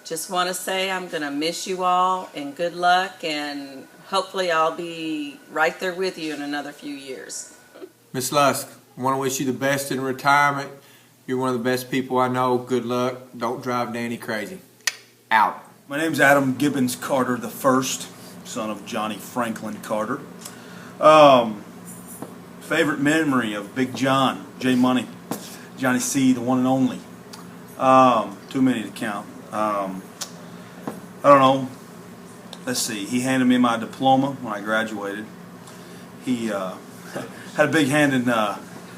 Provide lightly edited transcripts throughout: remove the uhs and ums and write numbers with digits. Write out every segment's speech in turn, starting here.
just want to say I'm going to miss you all, and good luck, and hopefully I'll be right there with you in another few years. Miss Lusk, I want to wish you the best in retirement. You're one of the best people I know. Good luck. Don't drive Danny crazy. Out. My name's Adam Gibbons Carter the First, son of Johnny Franklin Carter. Favorite memory of Big John, J Money, Johnny C, the one and only. Too many to count. I don't know. Let's see. He handed me my diploma when I graduated. He had a big hand in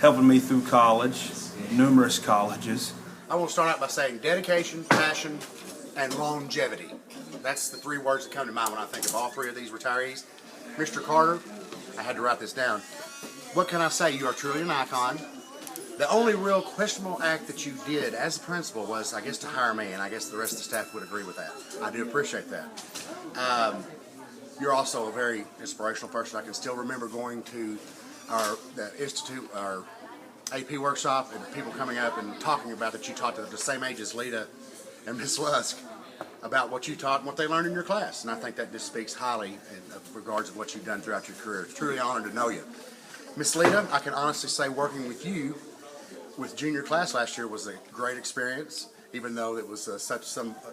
helping me through college, numerous colleges. I want to start out by saying dedication, passion, and longevity. That's the three words that come to mind when I think of all three of these retirees. Mr. Carter, I had to write this down. What can I say? You are truly an icon. The only real questionable act that you did as a principal was, I guess, to hire me, and I guess the rest of the staff would agree with that. I do appreciate that. You're also a very inspirational person. I can still remember going to the Institute, our AP workshop, and people coming up and talking about that you taught to the same age as Lita and Miss Lusk about what you taught and what they learned in your class. And I think that just speaks highly in regards of what you've done throughout your career. It's truly an honor to know you. Miss Lita, I can honestly say working with you with junior class last year was a great experience, even though it was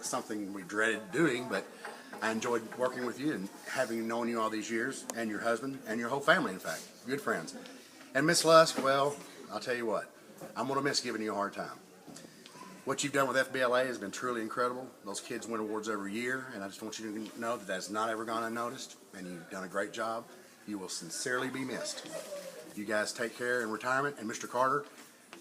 something we dreaded doing, but I enjoyed working with you and having known you all these years, and your husband, and your whole family, in fact. Good friends. And Miss Lusk, well, I'll tell you what, I'm going to miss giving you a hard time. What you've done with FBLA has been truly incredible. Those kids win awards every year, and I just want you to know that that's not ever gone unnoticed, and you've done a great job. You will sincerely be missed. You guys take care in retirement, and Mr. Carter,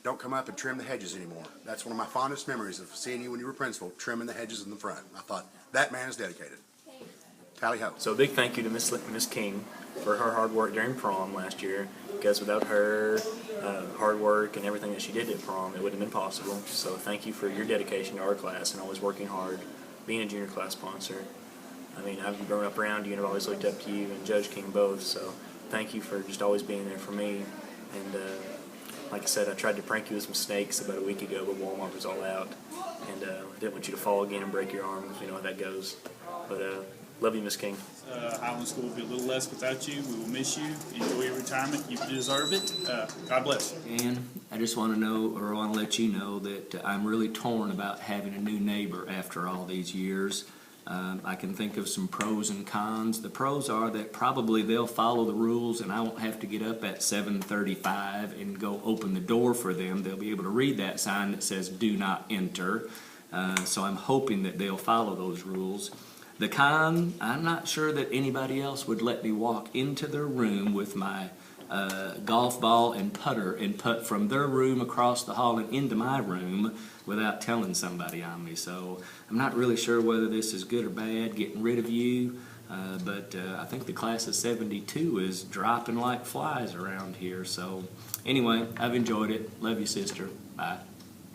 don't come up and trim the hedges anymore. That's one of my fondest memories of seeing you when you were principal, trimming the hedges in the front. I thought, that man is dedicated. Tally ho. So a big thank you to Miss King for her hard work during prom last year, because without her hard work and everything that she did at prom, it wouldn't have been possible. So thank you for your dedication to our class and always working hard, being a junior class sponsor. I mean, I've grown up around you and I've always looked up to you and Judge King both, so thank you for just always being there for me. And like I said, I tried to prank you with some snakes about a week ago, but Walmart was all out. And I didn't want you to fall again and break your arm, because we know how that goes. But love you, Miss King. Highland School will be a little less without you. We will miss you. Enjoy your retirement. You deserve it. God bless. And I just want to let you know that I'm really torn about having a new neighbor after all these years. I can think of some pros and cons. The pros are that probably they'll follow the rules and I won't have to get up at 7:35 and go open the door for them. They'll be able to read that sign that says "Do not enter." So I'm hoping that they'll follow those rules. The con, I'm not sure that anybody else would let me walk into their room with my golf ball and putter and putt from their room across the hall and into my room without telling somebody on me. So I'm not really sure whether this is good or bad, getting rid of you, but I think the class of 72 is dropping like flies around here. So anyway, I've enjoyed it. Love you, sister. Bye.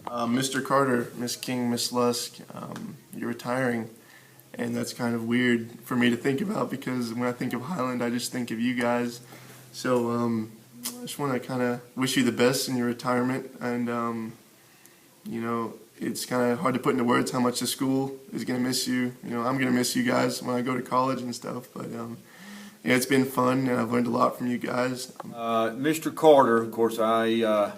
Mr. Carter, Miss King, Miss Lusk, you're retiring. And that's kind of weird for me to think about, because when I think of Highland, I just think of you guys. So I just want to kind of wish you the best in your retirement. And, you know, it's kind of hard to put into words how much the school is going to miss you. You know, I'm going to miss you guys when I go to college and stuff. But, yeah, it's been fun, and I've learned a lot from you guys. Mr. Carter, of course, I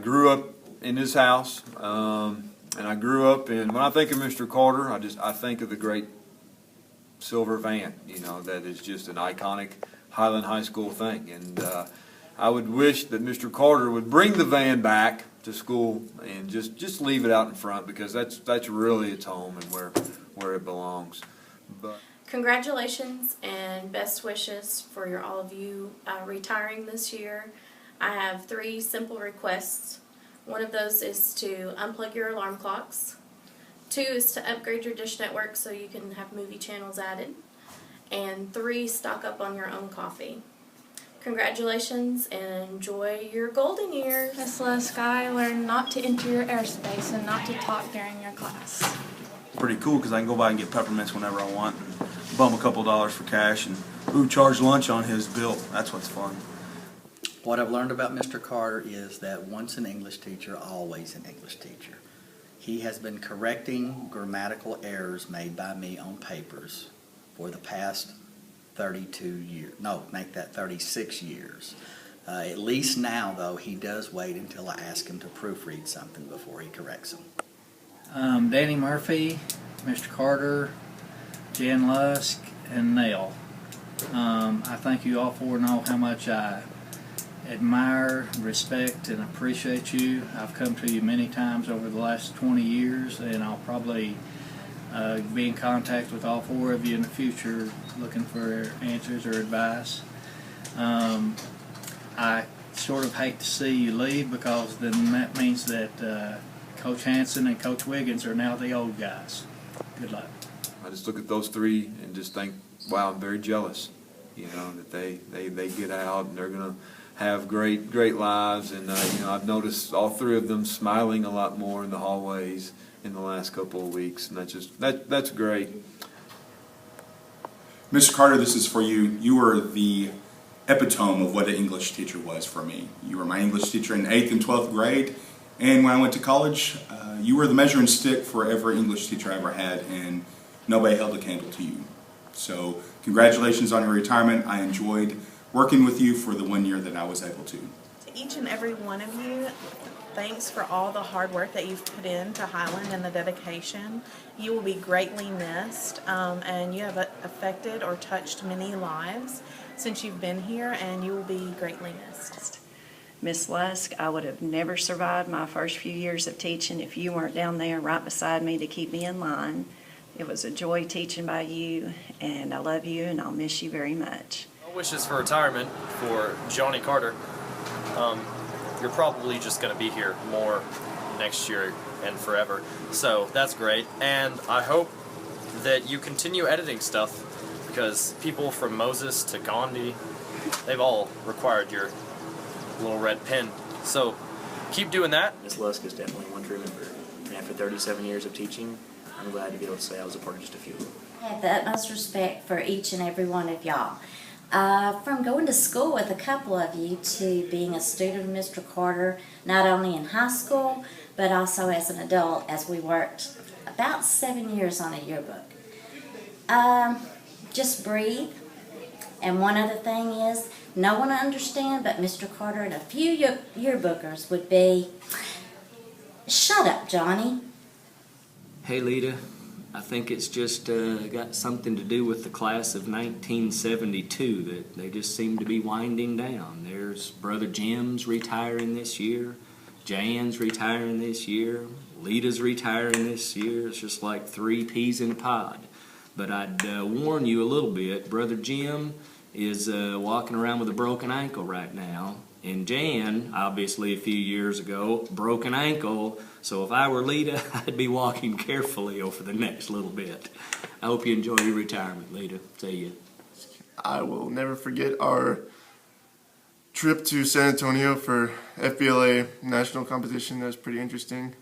grew up in his house. And I grew up in, when I think of Mr. Carter, I think of the great silver van, you know, that is just an iconic Highland High School thing. And I would wish that Mr. Carter would bring the van back to school and just leave it out in front, because that's really its home and where it belongs. But congratulations and best wishes for all of you retiring this year. I have 3 simple requests. One of those is to unplug your alarm clocks. 2 is to upgrade your dish network so you can have movie channels added. And 3, stock up on your own coffee. Congratulations and enjoy your golden years. Miss Lusk, I learned not to enter your airspace and not to talk during your class. Pretty cool, because I can go by and get peppermints whenever I want, and bum a couple dollars for cash, and charge lunch on his bill. That's what's fun. What I've learned about Mr. Carter is that once an English teacher, always an English teacher. He has been correcting grammatical errors made by me on papers for the past 32 years. No, make that 36 years. At least now, though, he does wait until I ask him to proofread something before he corrects them. Danny Murphy, Mr. Carter, Jan Lusk, and Nell. I thank you all four know how much I admire, respect, and appreciate you. I've come to you many times over the last 20 years, and I'll probably be in contact with all four of you in the future looking for answers or advice. I sort of hate to see you leave, because then that means that Coach Hanson and Coach Wiggins are now the old guys. Good luck. I just look at those three and just think, wow, I'm very jealous, you know, that they get out and they're going to have great lives. And, you know, I've noticed all three of them smiling a lot more in the hallways in the last couple of weeks, and that's great. Mr. Carter, this is for you. You were the epitome of what an English teacher was for me. You were my English teacher in 8th and 12th grade, and when I went to college, you were the measuring stick for every English teacher I ever had, and nobody held a candle to you. So congratulations on your retirement. I enjoyed working with you for the 1 year that I was able to. To each and every one of you, thanks for all the hard work that you've put into Highland and the dedication. You will be greatly missed, and you have affected or touched many lives since you've been here, and you will be greatly missed. Miss Lusk, I would have never survived my first few years of teaching if you weren't down there right beside me to keep me in line. It was a joy teaching by you, and I love you, and I'll miss you very much. Wishes for retirement for Johnny Carter. You're probably just going to be here more next year and forever, so that's great. And I hope that you continue editing stuff, because people from Moses to Gandhi, they've all required your little red pen. So keep doing that. Ms. Lusk is definitely one to remember. And after 37 years of teaching, I'm glad to be able to say I was a part of just a few of them. I have the utmost respect for each and every one of y'all. From going to school with a couple of you to being a student of Mr. Carter, not only in high school, but also as an adult, as we worked about 7 years on a yearbook. Just breathe. And one other thing is, no one to understand but Mr. Carter and a few yearbookers would be, shut up, Johnny. Hey, Lita, I think it's just got something to do with the class of 1972 that they just seem to be winding down. There's Brother Jim's retiring this year, Jan's retiring this year, Lita's retiring this year. It's just like 3 peas in a pod. But I'd warn you a little bit. Brother Jim is walking around with a broken ankle right now. And Jan, obviously a few years ago, broken ankle. So if I were Lita, I'd be walking carefully over the next little bit. I hope you enjoy your retirement, Lita. See you. I will never forget our trip to San Antonio for FBLA national competition. That was pretty interesting.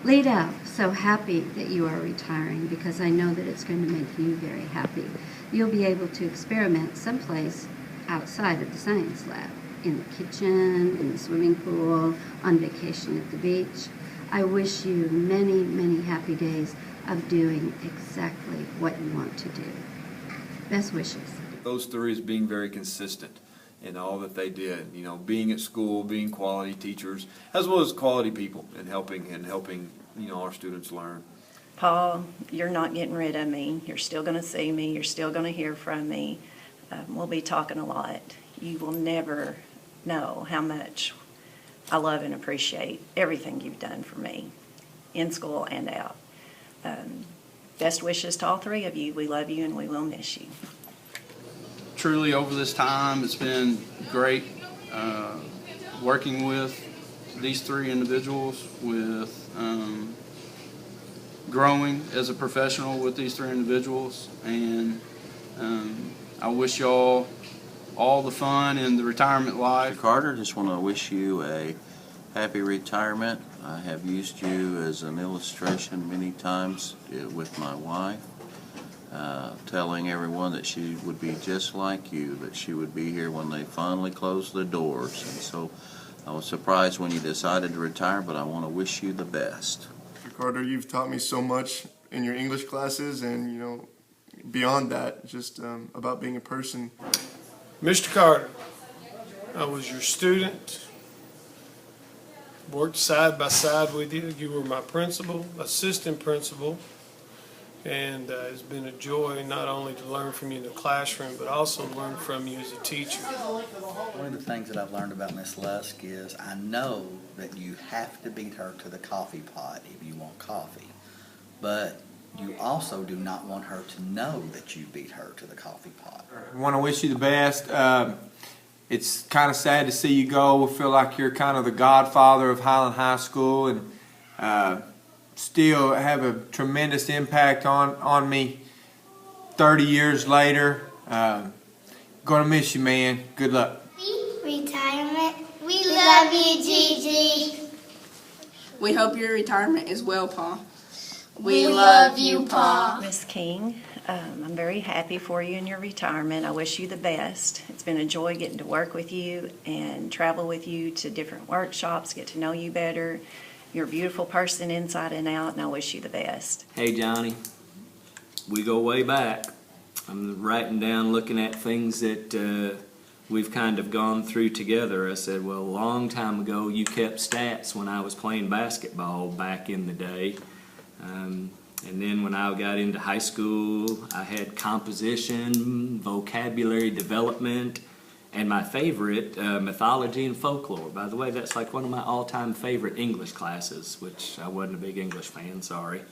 Lita, so happy that you are retiring, because I know that it's going to make you very happy. You'll be able to experiment someplace outside of the science lab, in the kitchen, in the swimming pool, on vacation at the beach. I wish you many, many happy days of doing exactly what you want to do. Best wishes. Those three is being very consistent in all that they did. You know, being at school, being quality teachers, as well as quality people, and helping you know, our students learn. Paul, you're not getting rid of me. You're still going to see me. You're still going to hear from me. We'll be talking a lot. You will never know how much I love and appreciate everything you've done for me in school and out. Best wishes to all three of you. We love you and we will miss you. Truly, over this time, it's been great working with these three individuals, with growing as a professional with these three individuals, and I wish y'all all the fun in the retirement life. Mr. Carter, just want to wish you a happy retirement. I have used you as an illustration many times with my wife, telling everyone that she would be just like you, that she would be here when they finally close the doors. And so I was surprised when you decided to retire, but I want to wish you the best. Mr. Carter, you've taught me so much in your English classes and, beyond that, just about being a person. Mr. Carter, I was your student, worked side by side with you. You were my principal, assistant principal, and it's been a joy not only to learn from you in the classroom, but also learn from you as a teacher. One of the things that I've learned about Miss Lusk is I know that you have to beat her to the coffee pot if you want coffee, but you also do not want her to know that you beat her to the coffee pot. I want to wish you the best. It's kind of sad to see you go. I feel like you're kind of the godfather of Highland High School, and still have a tremendous impact on me 30 years later. Gonna miss you, man. Good luck. Retirement. We love you, Gigi. We hope your retirement is well, Pa. We love you, Pa. Miss King, I'm very happy for you in your retirement. I wish you the best. It's been a joy getting to work with you and travel with you to different workshops, get to know you better. You're a beautiful person inside and out, and I wish you the best. Hey, Johnny, we go way back. I'm writing down, looking at things that we've kind of gone through together. I said, well, a long time ago, you kept stats when I was playing basketball back in the day. And then when I got into high school, I had composition, vocabulary development, and my favorite, mythology and folklore. By the way, that's like one of my all-time favorite English classes, which I wasn't a big English fan, sorry.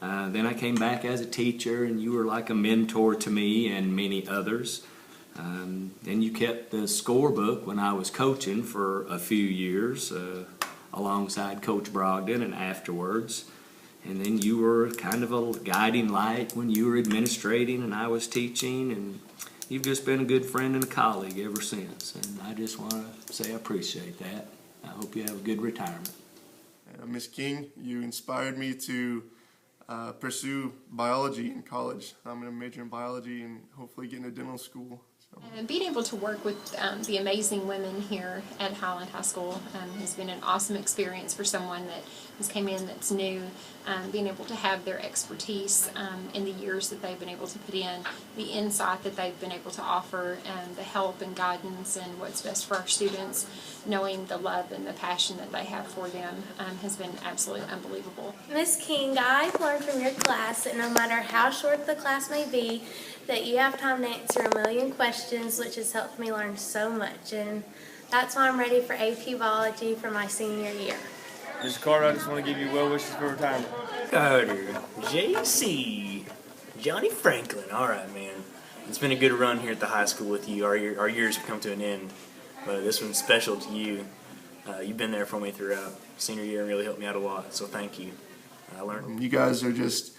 Then I came back as a teacher, and you were like a mentor to me and many others. Then you kept the scorebook when I was coaching for a few years, alongside Coach Brogdon and afterwards. And then you were kind of a guiding light when you were administrating and I was teaching, and you've just been a good friend and a colleague ever since. And I just want to say I appreciate that. I hope you have a good retirement. Miss King, you inspired me to pursue biology in college. I'm going to major in biology and hopefully get into dental school. And being able to work with the amazing women here at Highland High School has been an awesome experience for someone that has came in that's new. Being able to have their expertise in the years that they've been able to put in, the insight that they've been able to offer, and the help and guidance and what's best for our students, knowing the love and the passion that they have for them has been absolutely unbelievable. Miss King, I've learned from your class that no matter how short the class may be, that you have time to answer a million questions, which has helped me learn so much. And that's why I'm ready for AP Biology for my senior year. Mr. Carter, I just want to give you well wishes for retirement. Carter, JC, Johnny Franklin. All right, man. It's been a good run here at the high school with you. Our years have come to an end, but this one's special to you. You've been there for me throughout senior year and really helped me out a lot, so thank you. I learned. You guys are just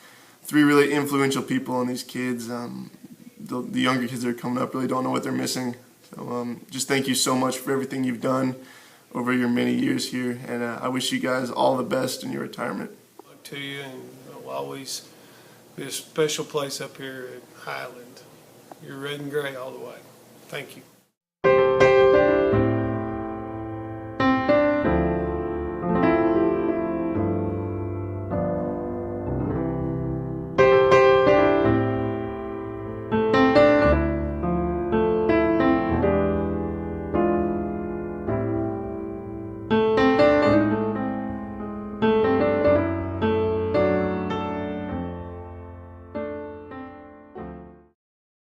three really influential people on these kids. The younger kids that are coming up really don't know what they're missing. So just thank you so much for everything you've done over your many years here, and I wish you guys all the best in your retirement. To you, and it'll always be a special place up here at Highland. You're red and gray all the way. Thank you.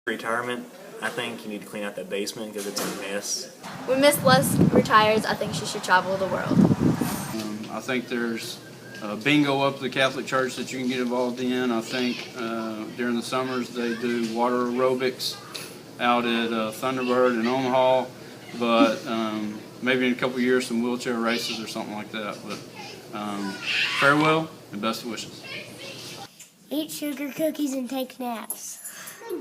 Retirement, I think you need to clean out that basement because it's a mess. When Miss Lusk retires, I think she should travel the world. I think there's bingo up at the Catholic Church that you can get involved in. I think during the summers they do water aerobics out at Thunderbird in Omaha, but maybe in a couple of years some wheelchair races or something like that. But farewell and best wishes. Eat sugar cookies and take naps.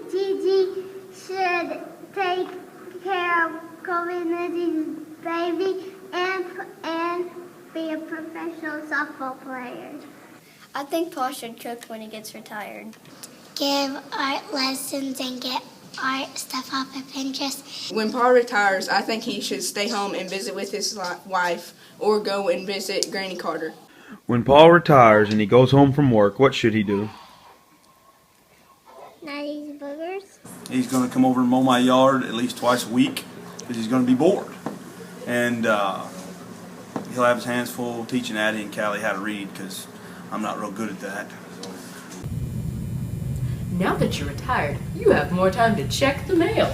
Gigi should take care of COVID-19's baby and be a professional softball player. I think Paul should cook when he gets retired. Give art lessons and get art stuff off of Pinterest. When Paul retires, I think he should stay home and visit with his wife or go and visit Granny Carter. When Paul retires and he goes home from work, what should he do? Not eat boogers. He's going to come over and mow my yard at least twice a week because he's going to be bored. And he'll have his hands full teaching Addie and Callie how to read because I'm not real good at that. Now that you're retired, you have more time to check the mail.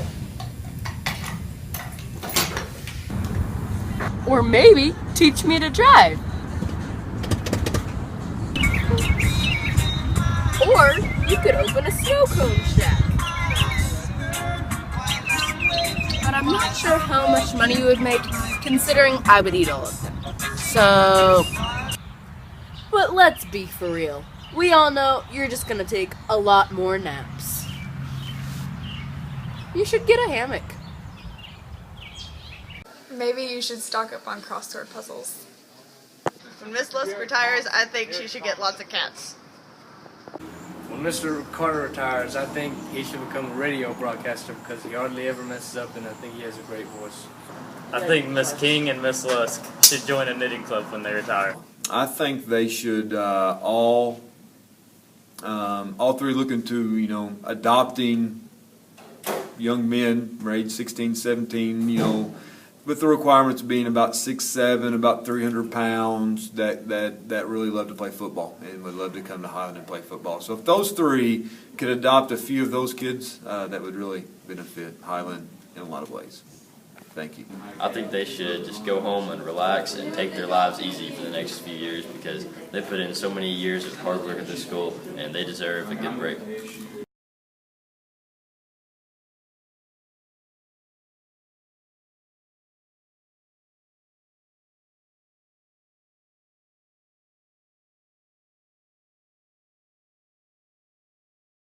Or maybe teach me to drive. Or you could open a snow cone shack. But I'm not sure how much money you would make, considering I would eat all of them. So, but let's be for real. We all know you're just gonna take a lot more naps. You should get a hammock. Maybe you should stock up on crossword puzzles. When Miss Lusk retires, I think she should get lots of cats. When Mr. Carter retires, I think he should become a radio broadcaster because he hardly ever messes up, and I think he has a great voice. I think Miss King and Miss Lusk should join a knitting club when they retire. I think they should all three look into, adopting young men, age 16, 17, with the requirements being about 6'7", about 300 pounds, that really love to play football and would love to come to Highland and play football. So if those three could adopt a few of those kids, that would really benefit Highland in a lot of ways. Thank you. I think they should just go home and relax and take their lives easy for the next few years because they put in so many years of hard work at this school and they deserve a good break.